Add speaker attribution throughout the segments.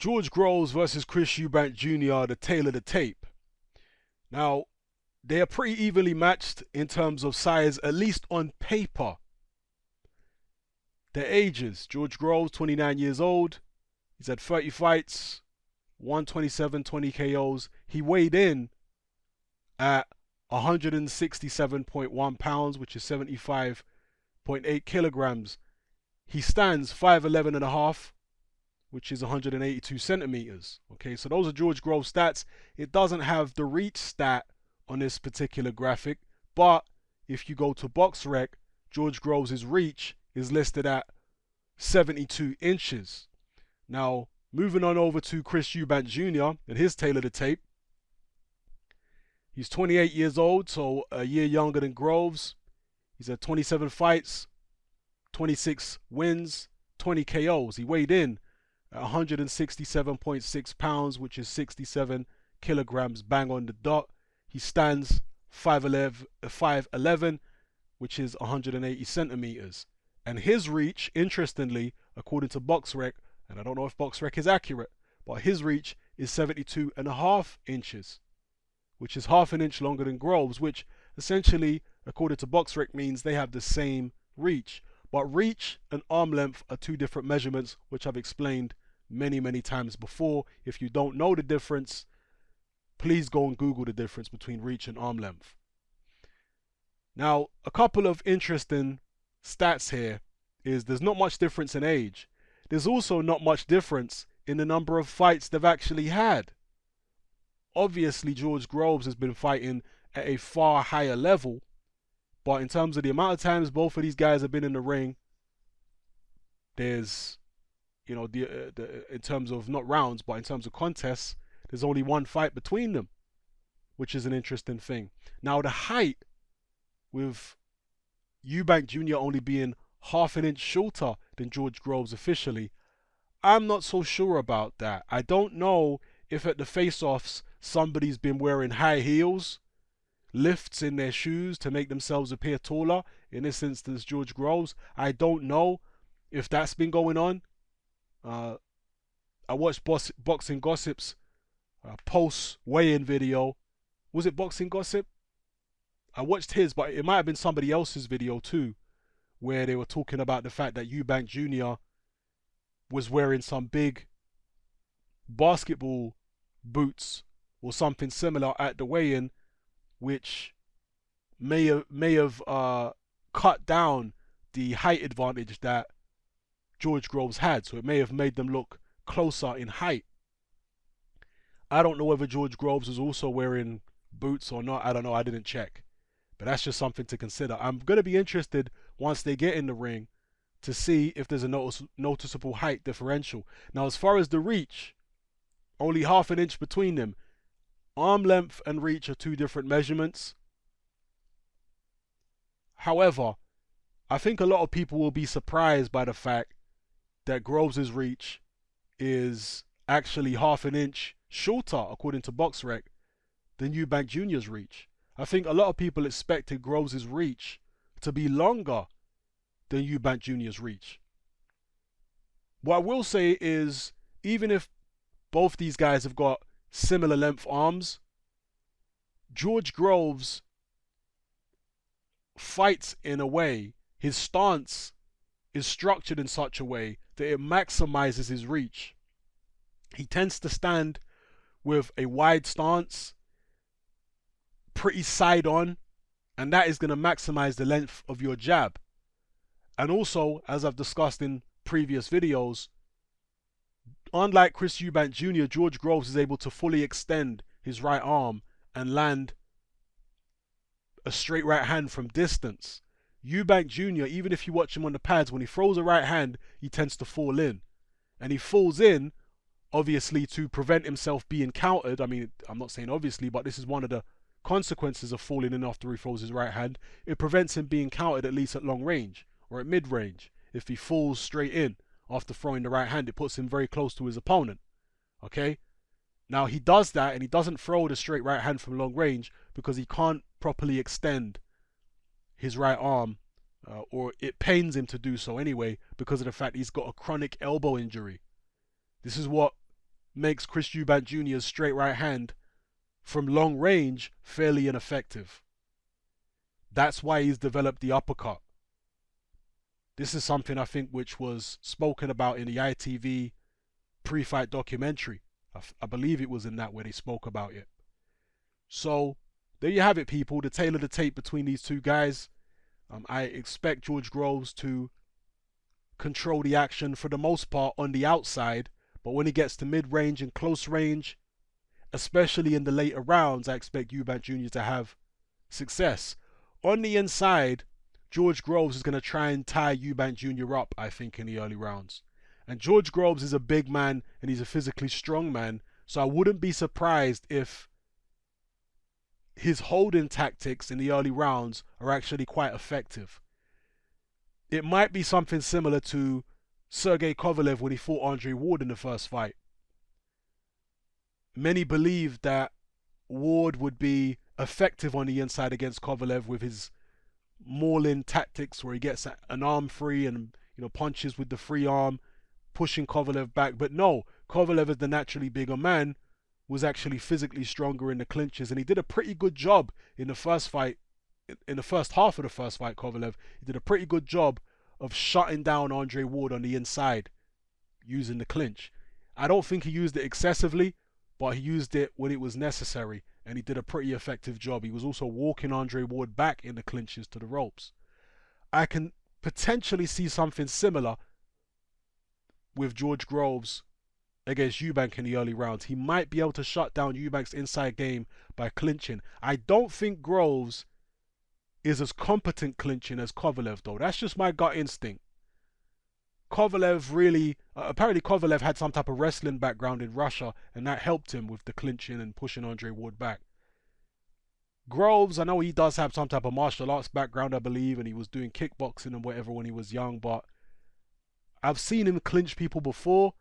Speaker 1: George Groves versus Chris Eubank Jr., the tail of the tape. Now, they are pretty evenly matched in terms of size, at least on paper. Their ages: George Groves, 29 years old. He's had 30 fights, 127, 20 KOs. He weighed in at 167.1 pounds, which is 75.8 kilograms. He stands 5'11 and a half, which is 182 centimeters. Okay, so those are George Groves' stats. It doesn't have the reach stat on this particular graphic, but if you go to BoxRec, George Groves' reach is listed at 72 inches. Now, moving on over to Chris Eubank Jr. and his tail of the tape. He's 28 years old, so a year younger than Groves. He's had 27 fights, 26 wins, 20 KOs. He weighed in at 167.6 pounds, which is 67 kilograms, bang on the dot. He stands 5'11", which is 180 centimeters. And his reach, interestingly, according to BoxRec, and I don't know if BoxRec is accurate, but his reach is 72.5 inches, which is half an inch longer than Groves, which essentially, according to BoxRec, means they have the same reach. But reach and arm length are two different measurements, which I've explained many times before. If you don't know the difference, please go and Google the difference between reach and arm length. Now, a couple of interesting stats here is there's not much difference in age. There's also not much difference in the number of fights they've actually had. Obviously, George Groves has been fighting at a far higher level, but in terms of the amount of times both of these guys have been in the ring, there's, you know, in terms of not rounds, but in terms of contests, there's only one fight between them, which is an interesting thing. Now, the height, with Eubank Jr. only being half an inch shorter than George Groves officially, I'm not so sure about that. I don't know if at the face-offs somebody's been wearing high heels, lifts in their shoes to make themselves appear taller. In this instance, George Groves. I don't know if that's been going on. I watched Boxing Gossip's post weigh-in video. Was it Boxing Gossip? I watched his, but it might have been somebody else's video too, where they were talking about the fact that Eubank Jr. was wearing some big basketball boots or something similar at the weigh-in, which may have cut down the height advantage that George Groves had. So it may have made them look closer in height. I don't know whether George Groves was also wearing boots or not. I don't know. I didn't check. But that's just something to consider. I'm going to be interested once they get in the ring to see if there's a noticeable height differential. Now, as far as the reach, only half an inch between them. Arm length and reach are two different measurements. However, I think a lot of people will be surprised by the fact that Groves' reach is actually half an inch shorter, according to BoxRec, than Eubank Jr.'s reach. I think a lot of people expected Groves' reach to be longer than Eubank Jr.'s reach. What I will say is, even if both these guys have got similar length arms, George Groves fights in a way, his stance is structured in such a way that it maximizes his reach. He tends to stand with a wide stance, pretty side on, and that is going to maximize the length of your jab. And also, as I've discussed in previous videos, unlike Chris Eubank Jr., George Groves is able to fully extend his right arm and land a straight right hand from distance. Eubank Jr., even if you watch him on the pads, when he throws a right hand, he tends to fall in. And he falls in, obviously, to prevent himself being countered. I mean, I'm not saying obviously, but this is one of the consequences of falling in after he throws his right hand. It prevents him being countered, at least at long range or at mid range. If he falls straight in after throwing the right hand, it puts him very close to his opponent. Okay? Now, he does that, and he doesn't throw the straight right hand from long range because he can't properly extend his right arm, or it pains him to do so anyway, because of the fact he's got a chronic elbow injury. This is what makes Chris Eubank Jr.'s straight right hand from long range fairly ineffective. That's why he's developed the uppercut. This is something I think which was spoken about in the ITV pre-fight documentary. I believe it was in that where they spoke about it. So there you have it, people. The tale of the tape between these two guys. I expect George Groves to control the action for the most part on the outside, but when he gets to mid-range and close range, especially in the later rounds, I expect Eubank Jr. to have success. On the inside, George Groves is going to try and tie Eubank Jr. up, I think, in the early rounds. And George Groves is a big man and he's a physically strong man, so I wouldn't be surprised if his holding tactics in the early rounds are actually quite effective. It might be something similar to Sergey Kovalev when he fought Andre Ward in the first fight. Many believed that Ward would be effective on the inside against Kovalev with his mauling tactics where he gets an arm free and punches with the free arm, pushing Kovalev back. But no, Kovalev, as the naturally bigger man, was actually physically stronger in the clinches, and he did a pretty good job in the first fight. In the first half of the first fight, Kovalev, he did a pretty good job of shutting down Andre Ward on the inside using the clinch. I don't think he used it excessively, but he used it when it was necessary, and he did a pretty effective job. He was also walking Andre Ward back in the clinches to the ropes. I can potentially see something similar with George Groves against Eubank in the early rounds. He might be able to shut down Eubank's inside game by clinching. I don't think Groves is as competent clinching as Kovalev, though. That's just my gut instinct. Kovalev really, apparently Kovalev had some type of wrestling background in Russia, and that helped him with the clinching and pushing Andre Ward back. Groves, I know he does have some type of martial arts background, I believe, and he was doing kickboxing and whatever when he was young, but I've seen him clinch people before,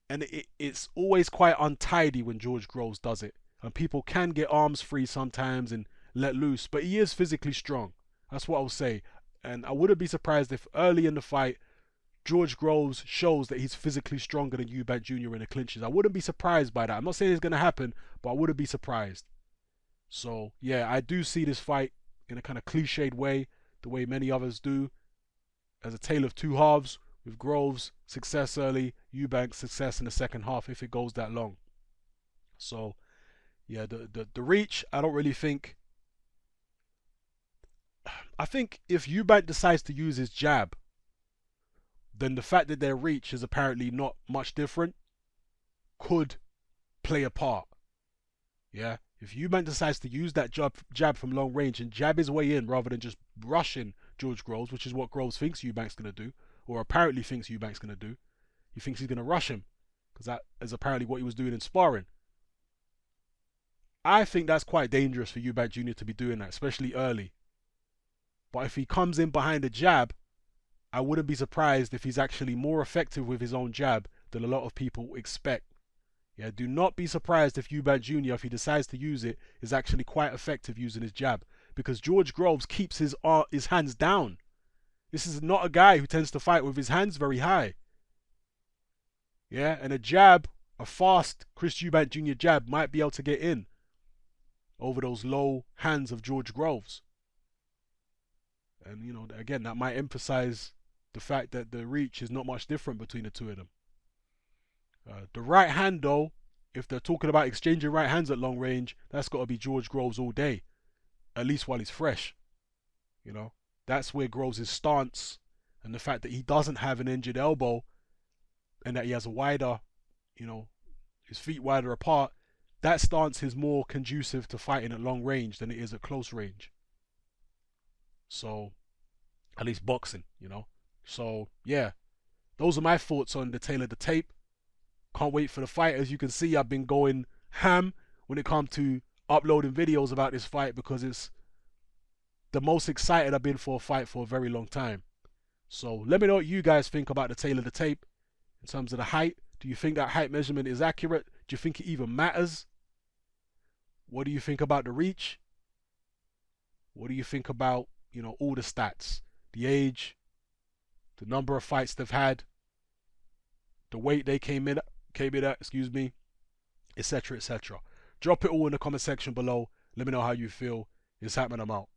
Speaker 1: and it's always quite untidy when George Groves does it. And people can get arms free sometimes and let loose, but he is physically strong. That's what I'll say. And I wouldn't be surprised if early in the fight, George Groves shows that he's physically stronger than Eubank Jr. in the clinches. I wouldn't be surprised by that. I'm not saying it's going to happen, but I wouldn't be surprised. So, yeah, I do see this fight in a kind of cliched way, the way many others do, as a tale of two halves, with Groves' success early, Eubank's success in the second half if it goes that long. So, yeah, the reach, I don't really think. I think if Eubank decides to use his jab, then the fact that their reach is apparently not much different could play a part. Yeah, if Eubank decides to use that jab from long range and jab his way in rather than just rushing George Groves, which is what Groves thinks Eubank's going to do, or apparently thinks Eubank's going to do. He thinks he's going to rush him, because that is apparently what he was doing in sparring. I think that's quite dangerous for Eubank Jr. to be doing that, especially early. But if he comes in behind a jab, I wouldn't be surprised if he's actually more effective with his own jab than a lot of people expect. Yeah, do not be surprised if Eubank Jr., if he decides to use it, is actually quite effective using his jab, because George Groves keeps his hands down. This is not a guy who tends to fight with his hands very high. Yeah, and a jab, a fast Chris Eubank Jr. jab might be able to get in over those low hands of George Groves. And, again, that might emphasize the fact that the reach is not much different between the two of them. The right hand, though, if they're talking about exchanging right hands at long range, that's got to be George Groves all day, at least while he's fresh. That's where Groves' stance and the fact that he doesn't have an injured elbow and that he has a wider, his feet wider apart, that stance is more conducive to fighting at long range than it is at close range. So, at least boxing, So, yeah, those are my thoughts on the tale of the tape. Can't wait for the fight. As you can see, I've been going ham when it comes to uploading videos about this fight, because it's the most excited I've been for a fight for a very long time. So let me know what you guys think about the tale of the tape in terms of the height. Do you think that height measurement is accurate? Do you think it even matters? What do you think about the reach? What do you think about, all the stats? The age, the number of fights they've had, the weight they came in KB that, excuse me, etc. etc. Drop it all in the comment section below. Let me know how you feel. It's happening. I'm out.